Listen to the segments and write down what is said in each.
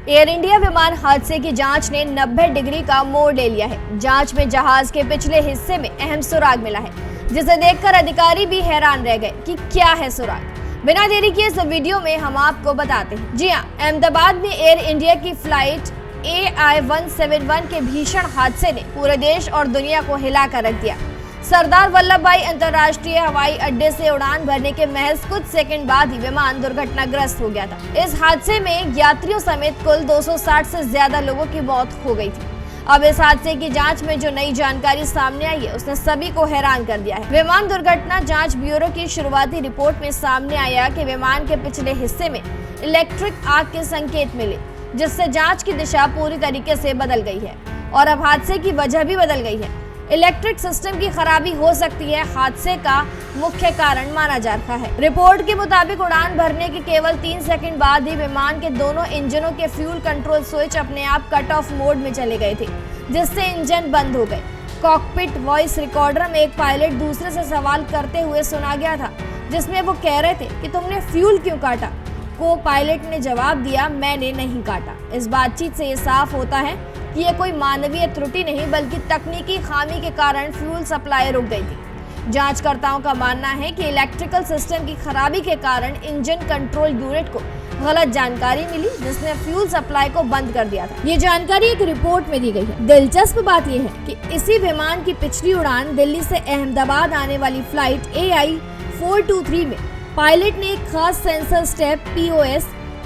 Air India विमान हादसे की जांच ने 90 डिग्री का मोड़ ले लिया है। जांच में जहाज के पिछले हिस्से में अहम सुराग मिला है, जिसे देखकर अधिकारी भी हैरान रह गए कि क्या है सुराग। बिना देरी किए इस वीडियो में हम आपको बताते हैं। जी हां, अहमदाबाद में एयर इंडिया की फ्लाइट AI-171 के भीषण हादसे ने पूरे देश और दुनिया को हिलाकर रख दिया। सरदार वल्लभ भाई अंतर्राष्ट्रीय हवाई अड्डे से उड़ान भरने के महज कुछ सेकंड बाद ही विमान दुर्घटनाग्रस्त हो गया था। इस हादसे में यात्रियों समेत कुल 260 से ज्यादा लोगों की मौत हो गई थी। अब इस हादसे की जांच में जो नई जानकारी सामने आई है, उसने सभी को हैरान कर दिया है। विमान दुर्घटना जांच ब्यूरो की शुरुआती रिपोर्ट में सामने आया कि विमान के पिछले हिस्से में इलेक्ट्रिक आग के संकेत मिले, जिससे जांच की दिशा पूरी तरीके से बदल गई है और अब हादसे की वजह भी बदल गई है। इलेक्ट्रिक सिस्टम की खराबी हो सकती है हादसे का मुख्य कारण माना जा रहा है। रिपोर्ट के मुताबिक उड़ान भरने के केवल 3 सेकंड बाद ही विमान के दोनों इंजनों के फ्यूल कंट्रोल स्विच अपने आप कट ऑफ मोड में चले गए थे, जिससे इंजन बंद हो गए। कॉकपिट वॉइस रिकॉर्डर में एक पायलट दूसरे से सवाल करते हुए सुना गया था, जिसमें वो कह रहे थे कि तुमने फ्यूल क्यों काटा। को पायलट ने जवाब दिया, मैंने नहीं काटा। इस बातचीत से ये साफ होता है कि ये कोई मानवीय त्रुटि नहीं बल्कि तकनीकी खामी के कारण फ्यूल सप्लाई रुक गई थी। जांचकर्ताओं का मानना है कि इलेक्ट्रिकल सिस्टम की खराबी के कारण इंजन कंट्रोल यूनिट को गलत जानकारी मिली, जिसने फ्यूल सप्लाई को बंद कर दिया था। ये जानकारी एक रिपोर्ट में दी गई है। दिलचस्प बात यह है कि इसी विमान की पिछली उड़ान दिल्ली से अहमदाबाद आने वाली फ्लाइट AI-423 में पायलट ने एक खास सेंसर स्टेप POS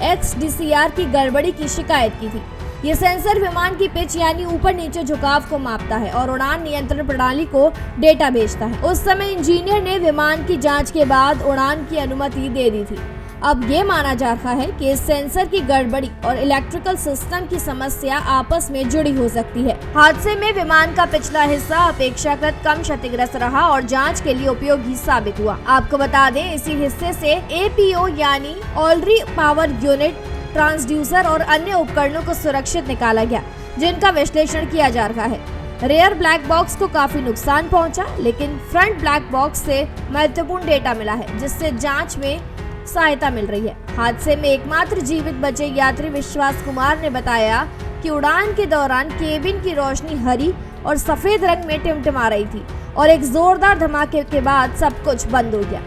XDCR की गड़बड़ी की शिकायत की थी। ये सेंसर विमान की पिच यानी ऊपर नीचे झुकाव को मापता है और उड़ान नियंत्रण प्रणाली को डेटा भेजता है। उस समय इंजीनियर ने विमान की जांच के बाद उड़ान की अनुमति दे दी थी। अब ये माना जा रहा है कि इस सेंसर की गड़बड़ी और इलेक्ट्रिकल सिस्टम की समस्या आपस में जुड़ी हो सकती है। हादसे में विमान का पिछला हिस्सा अपेक्षाकृत कम क्षतिग्रस्त रहा और जांच के लिए उपयोगी साबित हुआ। आपको बता दें, इसी हिस्से से APO यानी ऑलरी पावर यूनिट, ट्रांसड्यूसर और अन्य उपकरणों को सुरक्षित निकाला गया, जिनका विश्लेषण किया जा रहा है। रेयर ब्लैक बॉक्स को काफी नुकसान पहुंचा, लेकिन फ्रंट ब्लैक बॉक्स से महत्वपूर्ण डेटा मिला है, जिससे जांच में सहायता मिल रही है। हादसे में एकमात्र जीवित बचे यात्री विश्वास कुमार ने बताया कि उड़ान के दौरान केबिन की रोशनी हरी और सफेद रंग में टिमटिमा रही थी और एक जोरदार धमाके के बाद सब कुछ बंद हो गया।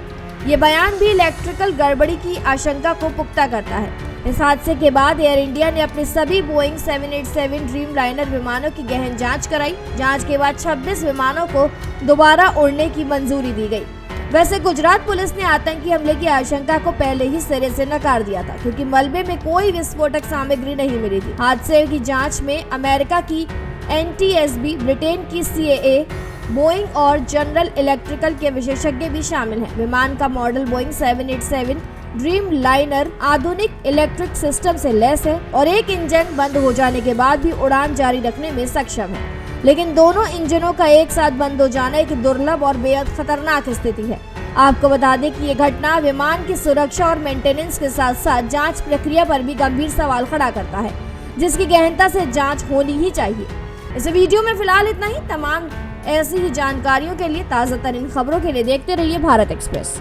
ये बयान भी इलेक्ट्रिकल गड़बड़ी की आशंका को पुख्ता करता है। इस हादसे के बाद एयर इंडिया ने अपने सभी बोइंग 787 ड्रीमलाइनर विमानों की गहन जांच कराई। जांच के बाद 26 विमानों को दोबारा उड़ने की मंजूरी दी गई। वैसे गुजरात पुलिस ने आतंकी हमले की आशंका को पहले ही सिरे से नकार दिया था, क्योंकि मलबे में कोई विस्फोटक सामग्री नहीं मिली थी। हादसे की जांच में अमेरिका की NTSB, ब्रिटेन की CAA, बोइंग और जनरल इलेक्ट्रिकल के विशेषज्ञ भी शामिल हैं। विमान का मॉडल बोइंग 787 ड्रीमलाइनर आधुनिक इलेक्ट्रिक सिस्टम से लैस है और एक इंजन बंद हो जाने के बाद भी उड़ान जारी रखने में सक्षम है। लेकिन दोनों इंजनों का एक साथ बंद हो जाना एक दुर्लभ और बेहद खतरनाक स्थिति है। आपको बता दें कि ये घटना विमान की सुरक्षा और मेंटेनेंस के साथ साथ जांच प्रक्रिया पर भी गंभीर सवाल खड़ा करता है, जिसकी गहनता से जांच होनी ही चाहिए। इस वीडियो में फिलहाल इतना ही। तमाम ऐसी ही जानकारियों के लिए, ताज़ा तरीन खबरों के लिए देखते रहिए भारत एक्सप्रेस।